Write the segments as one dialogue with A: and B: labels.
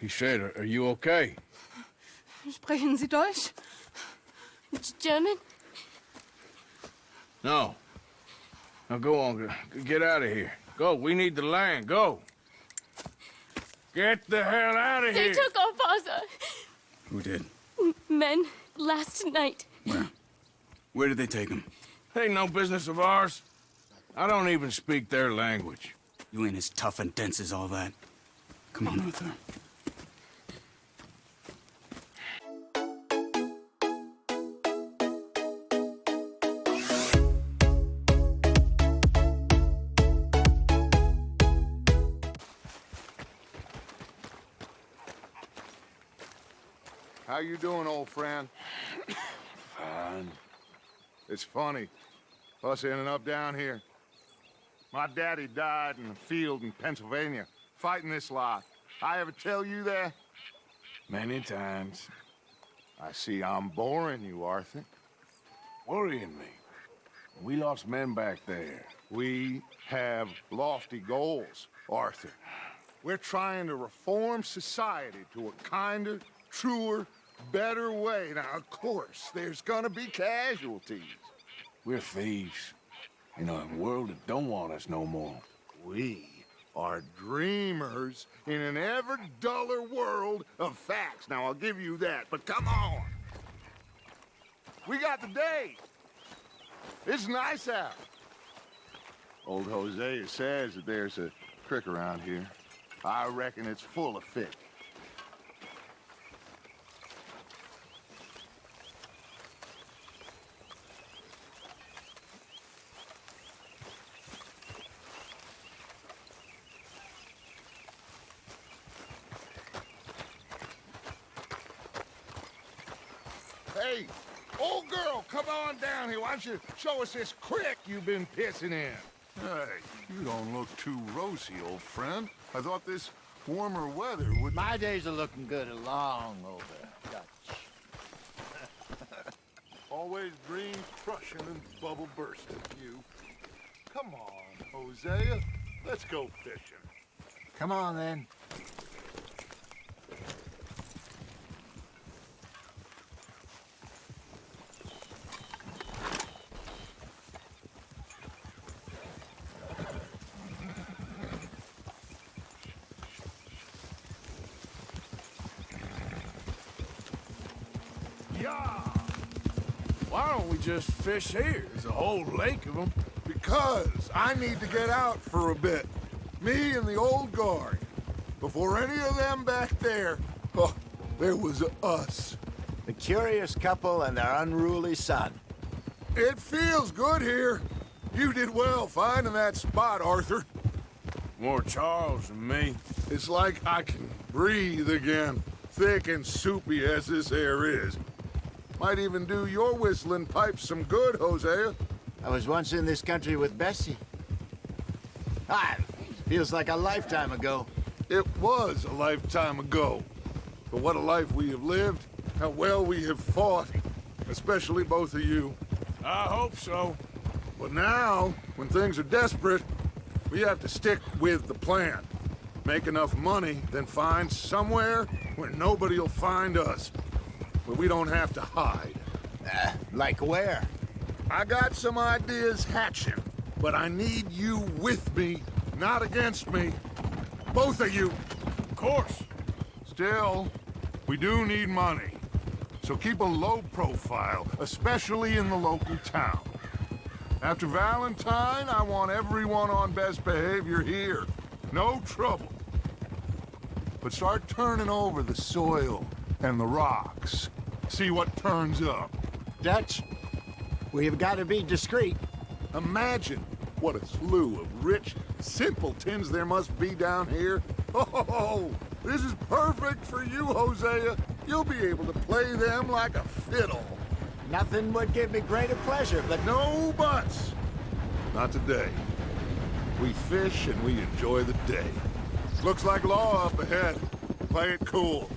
A: He said, are you okay?
B: Sprechen Sie Deutsch? German?
A: No. Now go on, get out of here. Go, we need the land, go. Get the hell out of
B: They
A: here!
B: took our father.
C: Who did?
B: Men, last night.
C: Where? Where did they take him?
A: Ain't no business of ours. I don't even speak their language.
C: You ain't as tough and dense as all that. Come on, Arthur.
D: How you doing, old friend?
A: Fine.
D: It's funny, us ending up down here. My daddy died in a field in Pennsylvania, fighting this lot. I ever tell you that?
A: Many times.
D: I see I'm boring you, Arthur.
A: Worrying me. We lost men back there.
D: We have lofty goals, Arthur. We're trying to reform society to a kinder, truer, better way. Now, of course, there's gonna be casualties.
A: We're thieves. In a world that don't want us no more.
D: We are dreamers in an ever duller world of facts. Now, I'll give you that, but come on. We got the day. It's nice out. Old Hosea says that there's a creek around here. I reckon it's full of fish. Hey, old girl, come on down here. Why don't you show us this creek you've been pissing in?
E: Hey, you don't look too rosy, old friend. I thought this warmer weather would...
F: My days are looking good along over, Dutch.
E: Always dream crushing and bubble bursting, you. Come on, Hosea. Let's go fishing.
F: Come on, then.
A: Yeah. Why don't we just fish here? There's a whole lake of them.
D: Because I need to get out for a bit. Me and the old guard. Before any of them back there, oh, there was us.
F: The curious couple and their unruly son.
D: It feels good here. You did well finding that spot, Arthur.
A: More Charles than me.
D: It's like I can breathe again, thick and soupy as this air is. Might even do your whistling pipes some good, Hosea.
F: I was once in this country with Bessie. Ah, feels like a lifetime ago.
D: It was a lifetime ago. But what a life we have lived, how well we have fought, especially both of you.
A: I hope so.
D: But now, when things are desperate, we have to stick with the plan. Make enough money, then find somewhere where nobody'll find us. Where we don't have to hide.
F: Like where?
D: I got some ideas hatching, but I need you with me, not against me. Both of you.
A: Of course.
D: Still, we do need money. So keep a low profile, especially in the local town. After Valentine, I want everyone on best behavior here. No trouble. But start turning over the soil and the rocks. See what turns up.
F: Dutch, we've got to be discreet.
D: Imagine what a slew of rich simpletons there must be down here. Oh, this is perfect for you, Hosea. You'll be able to play them like a fiddle.
F: Nothing would give me greater pleasure, but
D: No buts. Not today. We fish and we enjoy the day. Looks like law up ahead. Play it cool.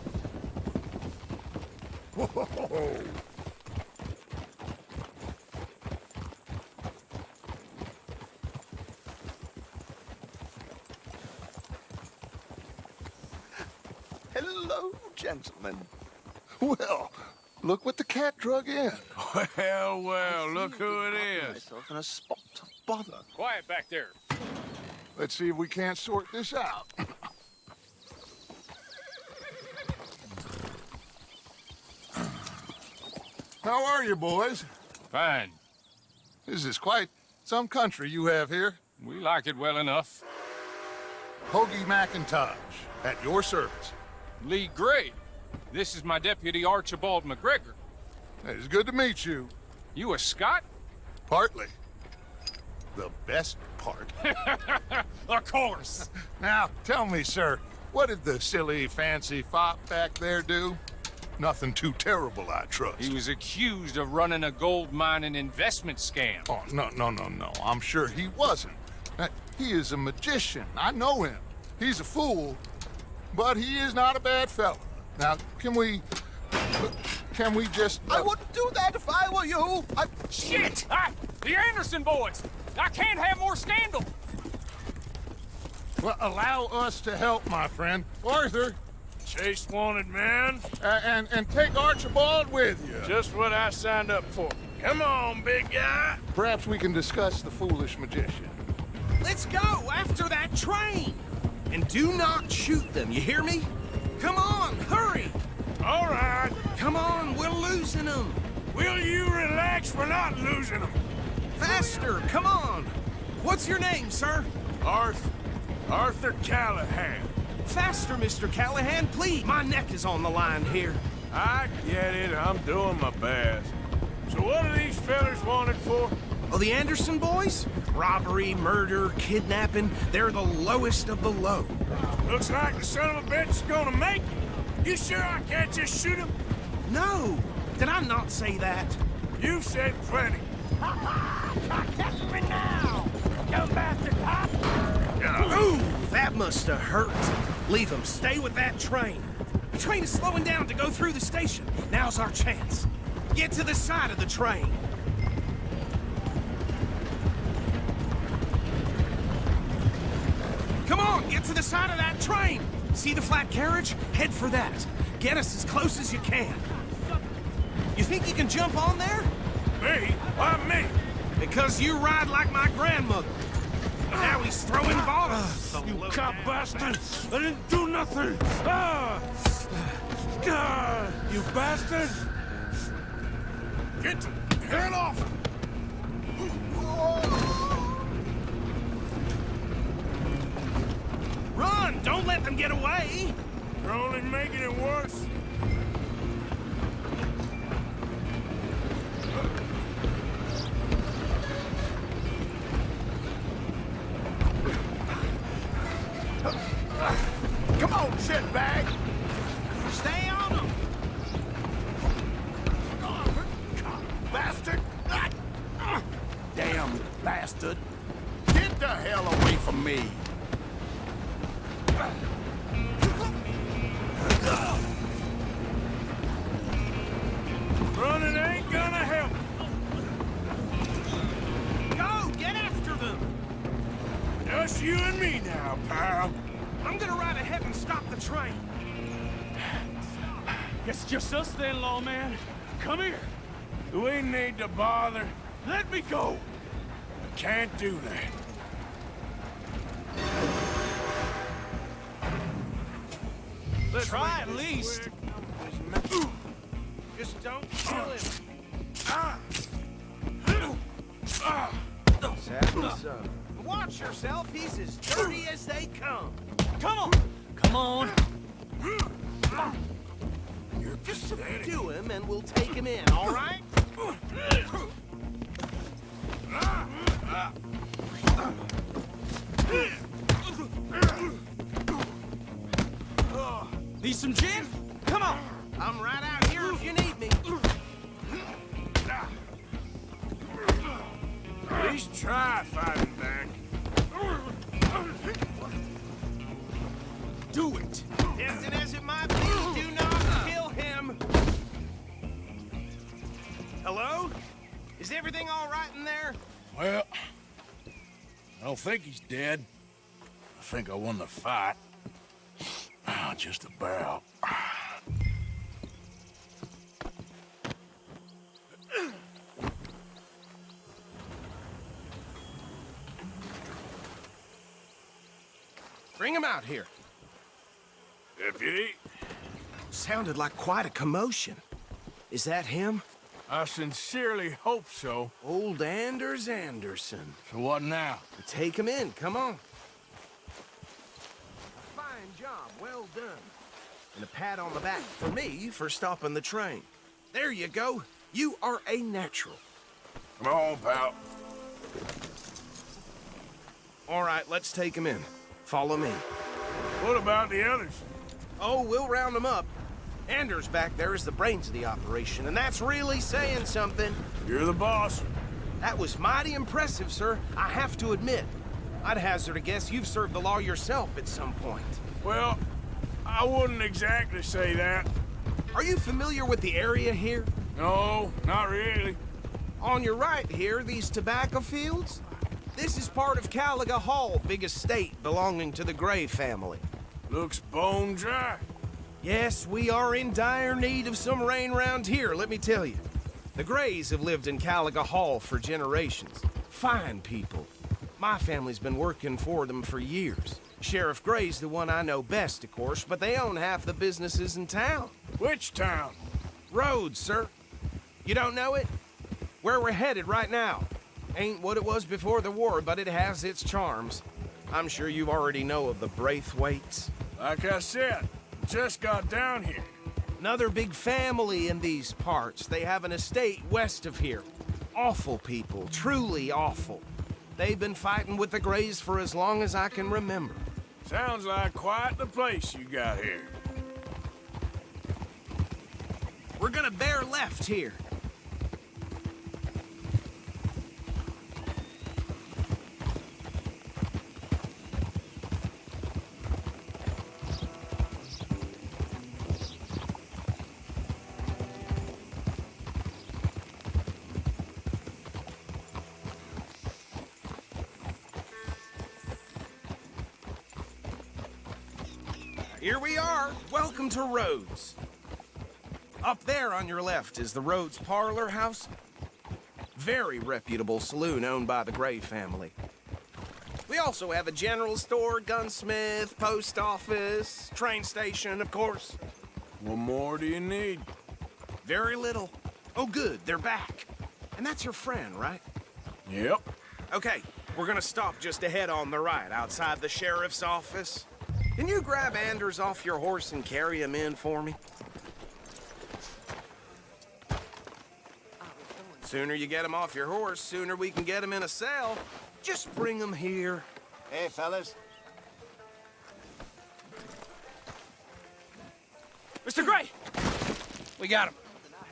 D: Whoa.
E: Hello, gentlemen. Well, look what the cat drug in.
A: Well, well, look who it is.
E: Myself in a spot of bother.
A: Quiet back there.
D: Let's see if we can't sort this out. How are you, boys?
G: Fine.
D: This is quite some country you have here.
G: We like it well enough.
D: Hoagie McIntosh, at your service.
G: Leigh Gray. This is my deputy Archibald McGregor.
D: It's good to meet you.
G: You a Scot?
D: Partly. The best part.
G: Of course.
D: Now, tell me, sir, what did the silly, fancy fop back there do? Nothing too terrible, I trust.
G: He was accused of running a gold mining investment scam.
D: Oh, no. I'm sure he wasn't. He is a magician. I know him. He's a fool, but he is not a bad fellow. Now, can we just...
E: I wouldn't do that if I were you.
G: Shit! The Anderson boys! I can't have more scandal!
D: Well, allow us to help, my friend. Arthur,
A: Chase wanted man.
D: and take Archibald with you.
A: Just what I signed up for. Come on, big guy.
D: Perhaps we can discuss the foolish magician.
H: Let's go after that train! And do not shoot them, you hear me? Come on, hurry!
A: All right.
H: Come on, we're losing them!
A: Will you relax? We're not losing them.
H: Faster, come on! What's your name, sir?
A: Arthur Callahan.
H: Faster, Mr. Callahan, please! My neck is on the line here.
A: I get it. I'm doing my best. So what are these fellers wanted for?
H: Oh, the Anderson boys? Robbery, murder, kidnapping, they're the lowest of the low.
A: Looks like the son of a bitch is gonna make it. You sure I can't just shoot him?
H: No! Did I not say that?
A: You've said plenty.
H: Catch me now! You bastard! Ooh, that must have hurt. Leave them. Stay with that train. The train is slowing down to go through the station. Now's our chance. Get to the side of the train. Come on, get to the side of that train. See the flat carriage? Head for that. Get us as close as you can. You think you can jump on there?
A: Me? Why me?
H: Because you ride like my grandmother. Now he's throwing bottles.
A: You cop bastard! I didn't do nothing! Ah! Ah! You bastard! Get the hell off!
H: Run! Don't let them get away!
A: You're only making it worse.
F: Come on, shitbag!
H: Stay on them!
F: Bastard! Damn bastard! Get the hell away from me!
A: Running ain't gonna help.
H: Go! Get after them!
A: Just you and me now, pal.
H: I'm gonna ride ahead and stop the train.
I: It's just us then, lawman. Come here.
A: Do we need to bother?
I: Let me go.
A: I can't do that.
H: Let's try at least. Just don't kill him. Watch yourself. He's as dirty as they come.
I: Come on. Come on.
A: You're
H: Just
A: pathetic.
H: subdue him and we'll take him in, all right?
I: Need some gin?
H: Come on. I'm right out here if you need me.
A: At least try fighting back.
I: Do it.
H: Tempting as it might be, do not kill him. Hello? Is everything all right in there?
A: Well, I don't think he's dead. I think I won the fight. just about.
H: Bring him out here.
A: Deputy,
H: Sounded like quite a commotion. Is that him?
A: I sincerely hope so.
H: Old Anders Anderson.
A: So what now?
H: Take him in, come on. Fine job, well done. And a pat on the back for me for stopping the train. There you go. You are a natural.
A: Come on, pal.
H: All right, let's take him in. Follow me.
A: What about the others?
H: Oh, we'll round them up. Anders back there is the brains of the operation, and that's really saying something.
A: You're the boss.
H: That was mighty impressive, sir. I have to admit. I'd hazard a guess you've served the law yourself at some point.
A: Well, I wouldn't exactly say that.
H: Are you familiar with the area here?
A: No, not really.
H: On your right here, these tobacco fields? This is part of Caliga Hall, big estate belonging to the Gray family.
A: Looks bone dry.
H: Yes, we are in dire need of some rain round here, let me tell you. The Grays have lived in Caliga Hall for generations. Fine people. My family's been working for them for years. Sheriff Gray's the one I know best, of course, but they own half the businesses in town.
A: Which town?
H: Rhodes, sir. You don't know it? Where we're headed right now. Ain't what it was before the war, but it has its charms. I'm sure you already know of the Braithwaites.
A: Like I said, just got down here.
H: Another big family in these parts. They have an estate west of here. Awful people, truly awful. They've been fighting with the Grays for as long as I can remember.
A: Sounds like quite the place you got here.
H: We're gonna bear left here. Here we are. Welcome to Rhodes. Up there on your left is the Rhodes Parlor House. Very reputable saloon owned by the Gray family. We also have a general store, gunsmith, post office, train station, of course.
A: What more do you need?
H: Very little. Oh, good, they're back. And that's your friend, right?
A: Yep.
H: Okay, we're gonna stop just ahead on the right, outside the sheriff's office. Can you grab Anders off your horse and carry him in for me? Sooner you get him off your horse, sooner we can get him in a cell. Just bring him here.
F: Hey, fellas.
G: Mr. Gray! We got him.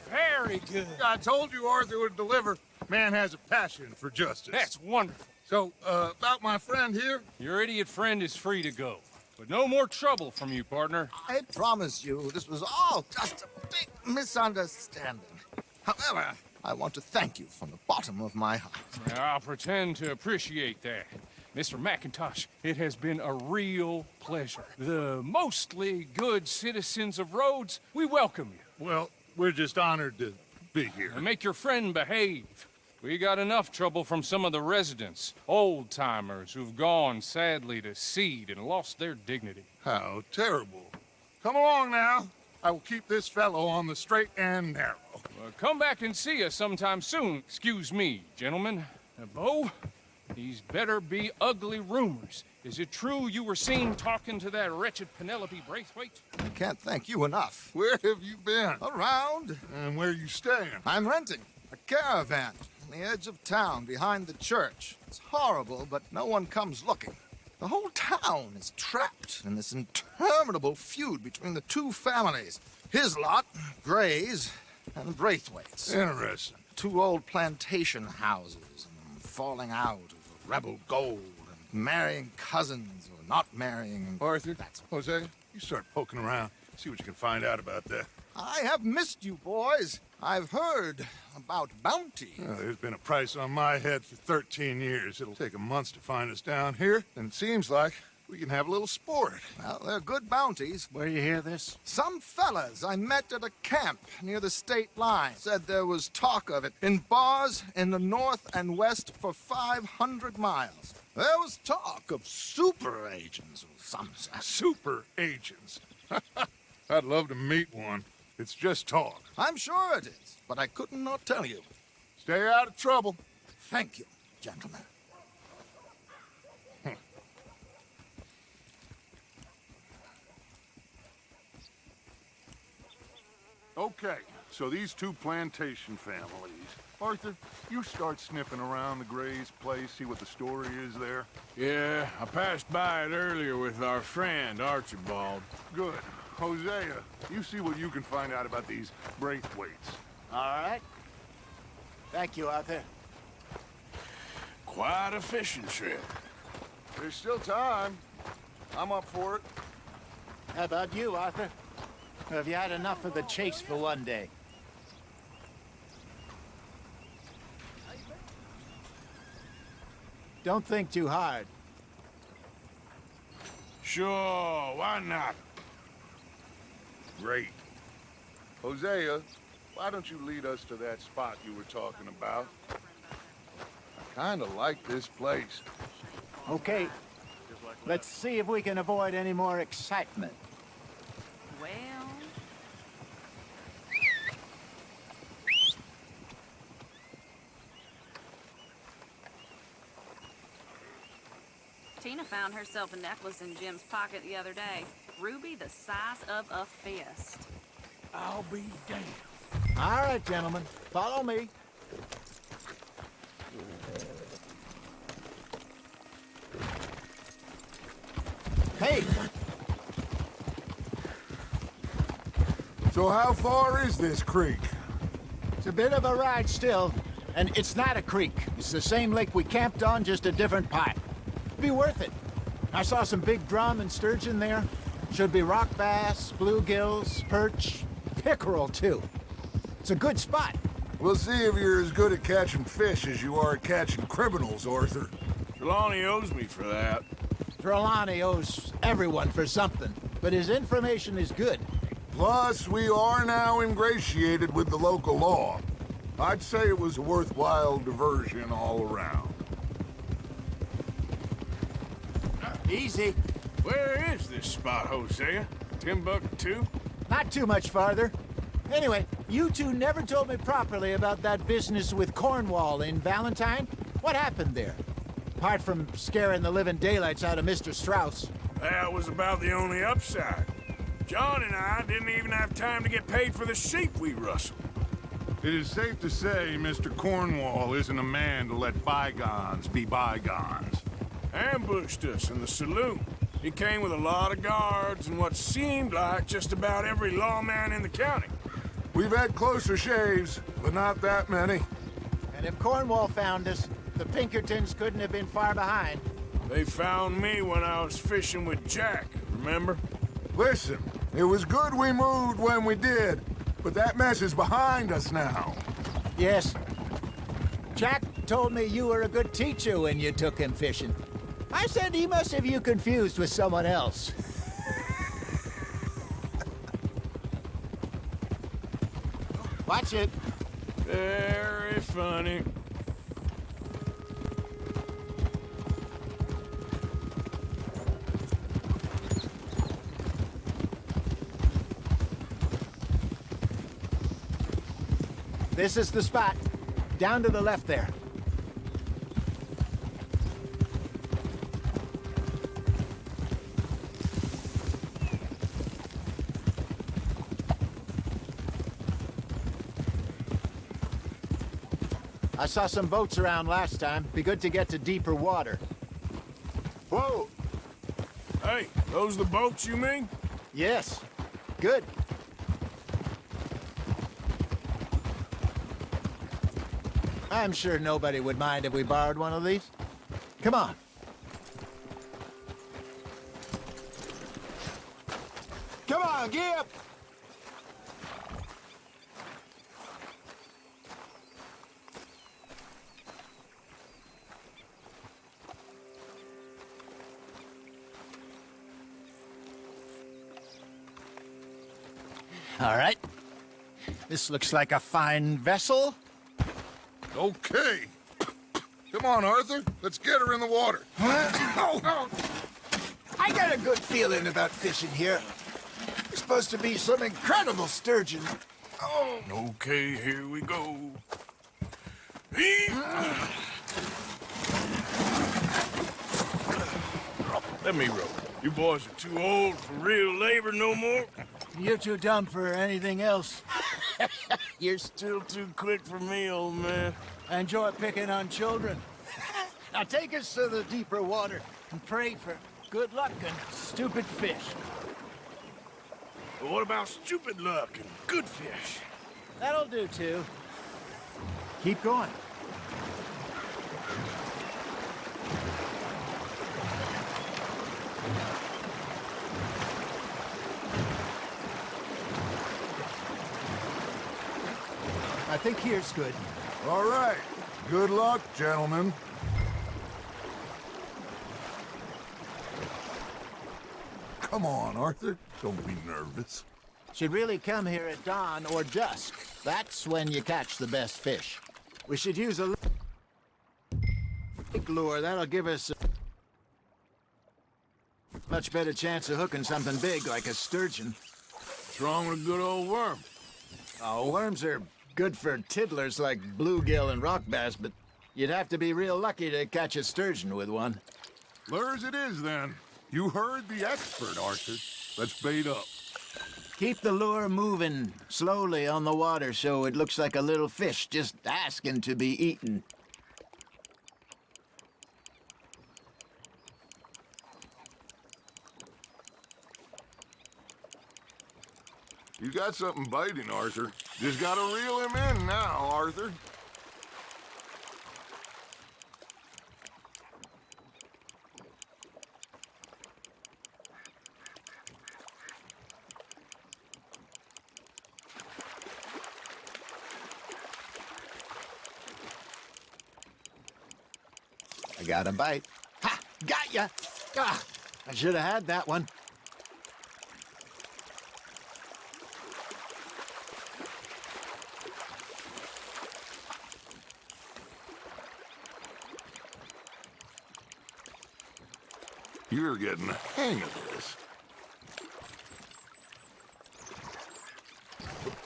G: Very good.
E: I told you Arthur would deliver. Man has a passion for justice.
G: That's wonderful.
E: So, about my friend here?
G: Your idiot friend is free to go. But no more trouble from you, partner.
J: I promise you, this was all just a big misunderstanding. However, I want to thank you from the bottom of my heart.
G: I'll pretend to appreciate that. Mr. McIntosh, it has been a real pleasure. The mostly good citizens of Rhodes, we welcome you.
E: Well, we're just honored to be here.
G: And make your friend behave. We got enough trouble from some of the residents, old-timers who've gone, sadly, to seed and lost their dignity.
E: How terrible. Come along now. I will keep this fellow on the straight and narrow.
G: Come back and see us sometime soon. Excuse me, gentlemen. Bo, these better be ugly rumors. Is it true you were seen talking to that wretched Penelope Braithwaite?
J: I can't thank you enough.
E: Where have you been?
J: Around.
E: And where you staying?
J: I'm renting a caravan on the edge of town behind the church. It's horrible, but no one comes looking. The whole town is trapped in this interminable feud between the two families. His lot, Gray's, and Braithwaite's.
E: Interesting.
J: Two old plantation houses, and falling out of rebel gold, and marrying cousins or not marrying. And
E: Arthur, Hosea, you start poking around. See what you can find out about that.
J: I have missed you, boys. I've heard about bounty.
E: There's been a price on my head for 13 years. It'll take a month to find us down here, and it seems like
J: We can have a little sport. Well, they're good bounties.
F: Where you hear this?
J: Some fellas I met at a camp near the state line said there was talk of it in bars in the north and west for 500 miles. There was talk of super agents or something.
D: Super agents. I'd love to meet one. It's just talk.
J: I'm sure it is, but I couldn't not tell you.
D: Stay out of trouble.
J: Thank you, gentlemen.
D: Okay, so these two plantation families. Arthur, you start sniffing around the Gray's place, see what the story is there.
A: Yeah, I passed by it earlier with our friend, Archibald.
D: Good. Hosea, you see what you can find out about these Braithwaites.
F: All right. Thank you, Arthur.
A: Quite a fishing trip.
D: There's still time. I'm up for it.
F: How about you, Arthur? Have you had enough of the chase for one day? Don't think too hard.
A: Sure, why not?
D: Great. Hosea, why don't you lead us to that spot you were talking about? I kind of like this place.
F: Okay. Let's see if we can avoid any more excitement.
K: Well... Tina found herself a necklace in Jim's pocket the other day. Ruby the size of a fist.
I: I'll be damned.
F: All right, gentlemen. Follow me. Hey!
D: So how far is this creek?
F: It's a bit of a ride still, and it's not a creek. It's the same lake we camped on, just a different part. Be worth it. I saw some big drum and sturgeon there. Should be rock bass, bluegills, perch, pickerel too. It's a good spot.
D: We'll see if you're as good at catching fish as you are at catching criminals, Arthur.
A: Trelawney owes me for that.
F: Trelawney owes everyone for something, but his information is good.
D: Plus, we are now ingratiated with the local law. I'd say it was a worthwhile diversion all around.
F: Easy.
A: Where is this spot, Hosea? Timbuktu?
F: Not too much farther. Anyway, you two never told me properly about that business with Cornwall in Valentine. What happened there? Apart from scaring the living daylights out of Mr. Strauss.
A: That was about the only upside. John and I didn't even have time to get paid for the sheep we rustled.
D: It is safe to say Mr. Cornwall isn't a man to let bygones be bygones.
A: Ambushed us in the saloon. He came with a lot of guards and what seemed like just about every lawman in the county.
D: We've had closer shaves, but not that many.
F: And if Cornwall found us, the Pinkertons couldn't have been far behind.
A: They found me when I was fishing with Jack, remember?
D: Listen, it was good we moved when we did, but that mess is behind us now.
F: Yes. Jack told me you were a good teacher when you took him fishing. I said he must have you confused with someone else. Watch it.
A: Very funny.
F: This is the spot. Down to the left there. I saw some boats around last time. Be good to get to deeper water.
A: Whoa! Hey, those the boats you mean?
F: Yes. Good. I'm sure nobody would mind if we borrowed one of these. Come on. Come on, Gip! All right. This looks like a fine vessel.
D: Okay. Come on, Arthur. Let's get her in the water.
F: I got a good feeling about fishing here. There's supposed to be some incredible sturgeon. Oh.
A: Okay, here we go. Let me row. You boys are too old for real labor no more.
F: You're too dumb for anything else.
A: You're still too quick for me, old man.
F: I enjoy picking on children. Now take us to the deeper water and pray for good luck and stupid fish.
A: But what about stupid luck and good fish?
F: That'll do, too. Keep going. I think here's good.
D: All right. Good luck, gentlemen. Come on, Arthur. Don't be nervous.
F: Should really come here at dawn or dusk. That's when you catch the best fish. We should use a lake lure. That'll give us a much better chance of hooking something big like a sturgeon.
A: What's wrong with a good old worm?
F: Oh, worms are good for tiddlers like bluegill and rock bass, but you'd have to be real lucky to catch a sturgeon with one.
D: Lures it is, then. You heard the expert, Arthur. Let's bait up.
F: Keep the lure moving slowly on the water so it looks like a little fish just asking to be eaten.
D: You got something biting, Arthur. Just gotta reel him in now, Arthur.
F: I got a bite. Ha! Got ya! Ah, I should have had that one.
D: You're getting the hang of this.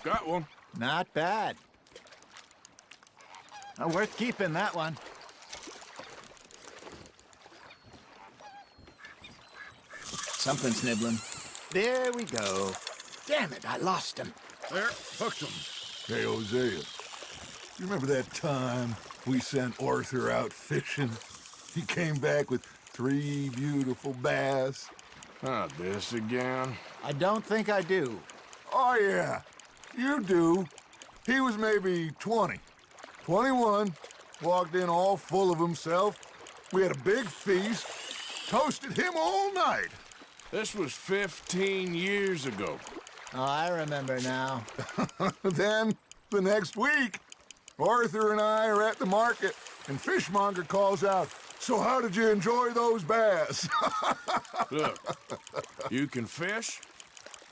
A: Got one.
F: Not bad. Worth keeping, that one. Something's nibbling. There we go. Damn it, I lost him.
D: There, hooked him. Hey, Hosea. You remember that time we sent Arthur out fishing? He came back with 3 beautiful bass.
A: Not this again.
F: I don't think I do.
D: Oh, yeah. You do. He was maybe 20. 21. Walked in all full of himself. We had a big feast. Toasted him all night.
A: This was 15 years ago.
F: Oh, I remember now.
D: Then, the next week, Arthur and I are at the market, and Fishmonger calls out, "So how did you enjoy those bass?"
A: Look, you can fish,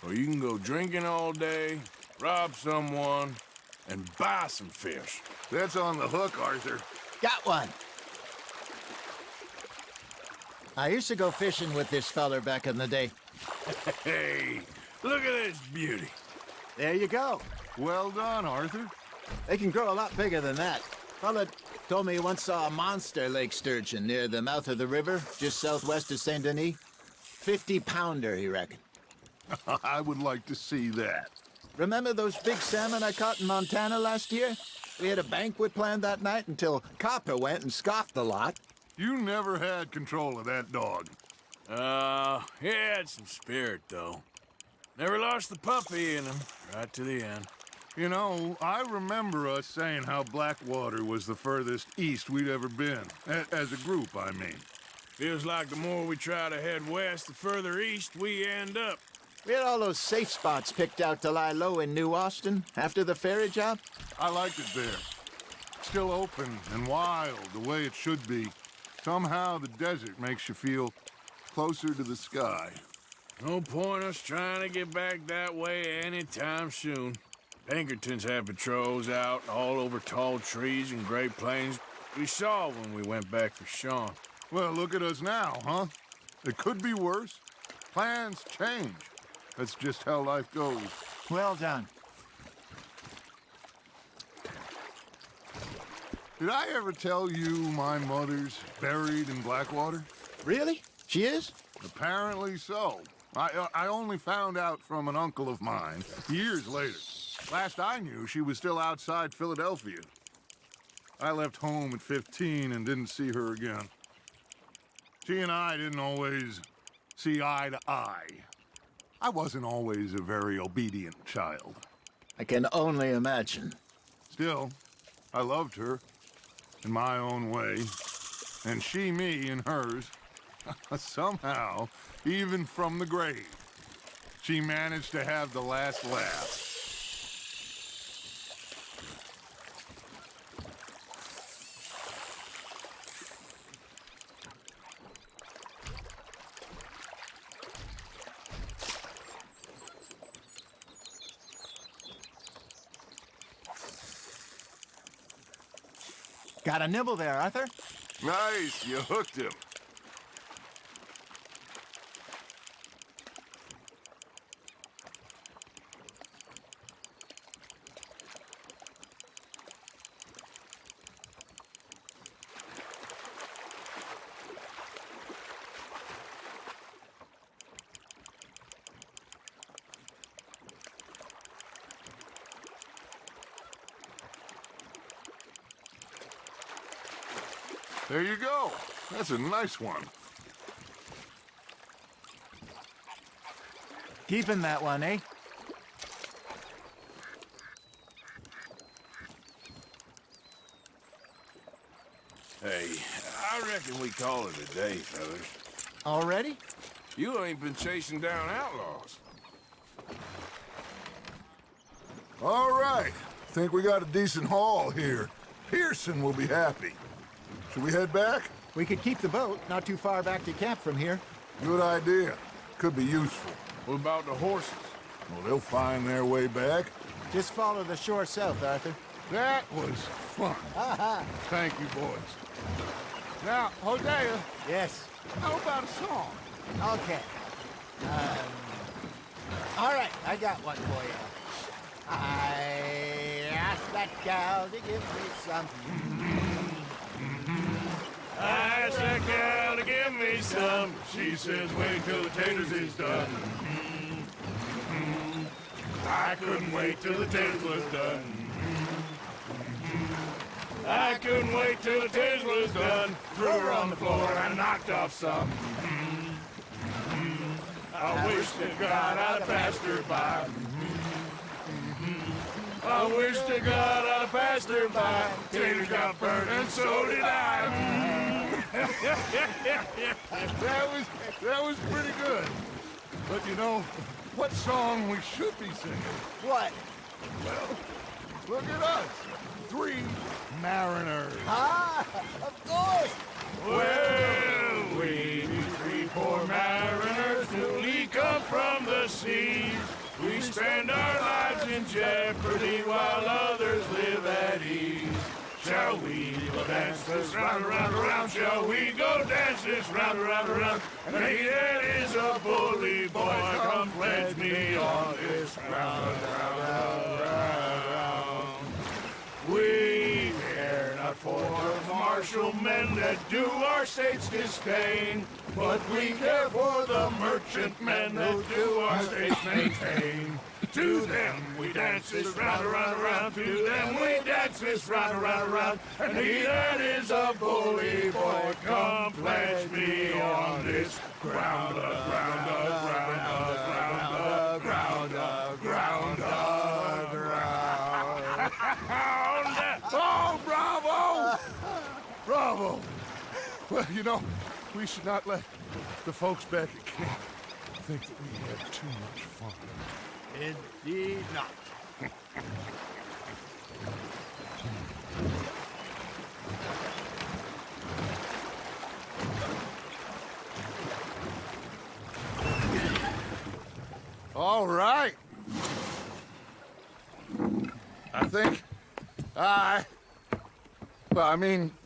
A: or you can go drinking all day, rob someone, and buy some fish.
D: That's on the hook, Arthur.
F: Got one. I used to go fishing with this feller back in the day.
A: Hey, look at this beauty.
F: There you go.
D: Well done, Arthur.
F: They can grow a lot bigger than that. Fella told me he once saw a monster lake sturgeon near the mouth of the river, just southwest of Saint Denis. 50-pounder, he reckoned.
D: I would like to see that.
F: Remember those big salmon I caught in Montana last year? We had a banquet planned that night until Copper went and scoffed the lot.
D: You never had control of that dog.
A: He had some spirit, though. Never lost the puppy in him, right to the end.
D: You know, I remember us saying how Blackwater was the furthest east we'd ever been. As a group, I mean.
A: Feels like the more we try to head west, the further east we end up.
F: We had all those safe spots picked out to lie low in New Austin after the ferry job.
D: I liked it there. Still open and wild, the way it should be. Somehow the desert makes you feel closer to the sky.
A: No point us trying to get back that way anytime soon. Pinkertons have patrols out all over tall trees and Great Plains. We saw when we went back for Sean.
D: Well, look at us now, huh? It could be worse. Plans change. That's just how life goes.
F: Well done.
D: Did I ever tell you my mother's buried in Blackwater?
F: Really? She is?
D: Apparently so. I only found out from an uncle of mine years later. Last I knew, she was still outside Philadelphia. I left home at 15 and didn't see her again. She and I didn't always see eye to eye. I wasn't always a very obedient child.
F: I can only imagine.
D: Still, I loved her in my own way, and she me in hers. Somehow, even from the grave, she managed to have the last laugh.
F: Got a nibble there, Arthur?
D: Nice, you hooked him. There you go. That's a nice one.
F: Keeping that one, eh?
A: Hey, I reckon we call it a day, fellas.
F: Already?
A: You ain't been chasing down outlaws.
D: All right. Think we got a decent haul here. Pearson will be happy. Should we head back?
F: We could keep the boat not too far back to camp from here.
D: Good idea. Could be useful.
A: What about the horses?
D: Well, they'll find their way back.
F: Just follow the shore south, Arthur.
D: That was fun. Thank you, boys. Now, Hosea,
F: Yes.
D: how about a song?
F: Okay. All right, I got one for you. I asked that gal to give me some.
A: I asked that gal to give me some. She says, wait till the taters is done. I couldn't wait till the taters was done. I couldn't wait till the taters was done. Threw her on the floor and knocked off some. I wish to God I'd have passed her by. I wish to God I'd have passed her by. Taters got burned and so did I.
D: That was pretty good. But you know, what song we should be singing?
F: What?
D: Well, look at us. 3 mariners.
F: Ah, of course.
A: Well, we 3 poor mariners newly come from the seas. We spend our lives in jeopardy while others live at ease. Shall we go dance this round, around, around? Shall we go dance this round, around, around? And he that is a bully boy, come pledge me on this round, round, round, round. We care not for the martial men that do our state's disdain, but we care for the merchant men that do our state's maintain. To them we dance this round, around, around. To them we dance this round, around, around. And he that is a bully boy, come pledge me on this ground, ground, ground, ground, ground, ground, ground.
D: Oh, bravo! Bravo! Well, you know, we should not let the folks back at camp think that we had too much fun.
F: Indeed not.
D: All right. I think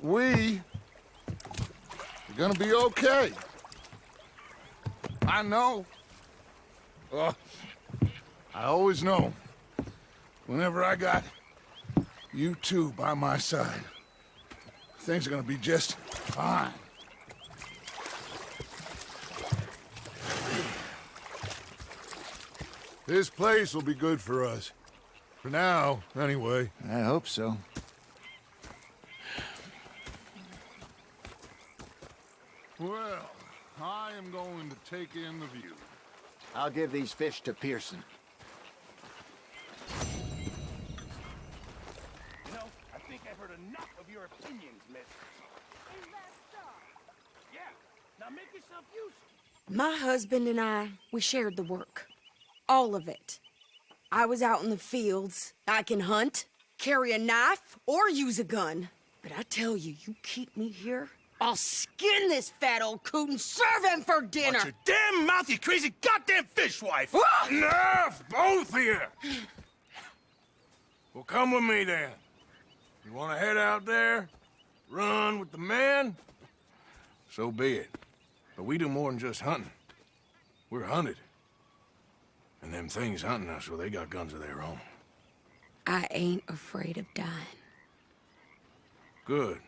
D: we are gonna be okay. I know. I always know. Whenever I got you two by my side, things are gonna be just fine. This place will be good for us. For now, anyway.
F: I hope so.
D: Well, I am going to take in the view.
F: I'll give these fish to Pearson.
I: You know, I think I've heard enough of your opinions, miss.
L: Is that so?
I: Yeah, now make yourself useful.
L: My husband and I, we shared the work. All of it. I was out in the fields. I can hunt, carry a knife, or use a gun. But I tell you, you keep me here, I'll skin this fat old coot and serve him for dinner!
A: Watch your damn mouth, you crazy goddamn fishwife! Enough, both of you! Well, come with me, then. You want to head out there, run with the men? So be it. But we do more than just hunting. We're hunted. And them things hunting us, well, they got guns of their own.
L: I ain't afraid of dying.
A: Good.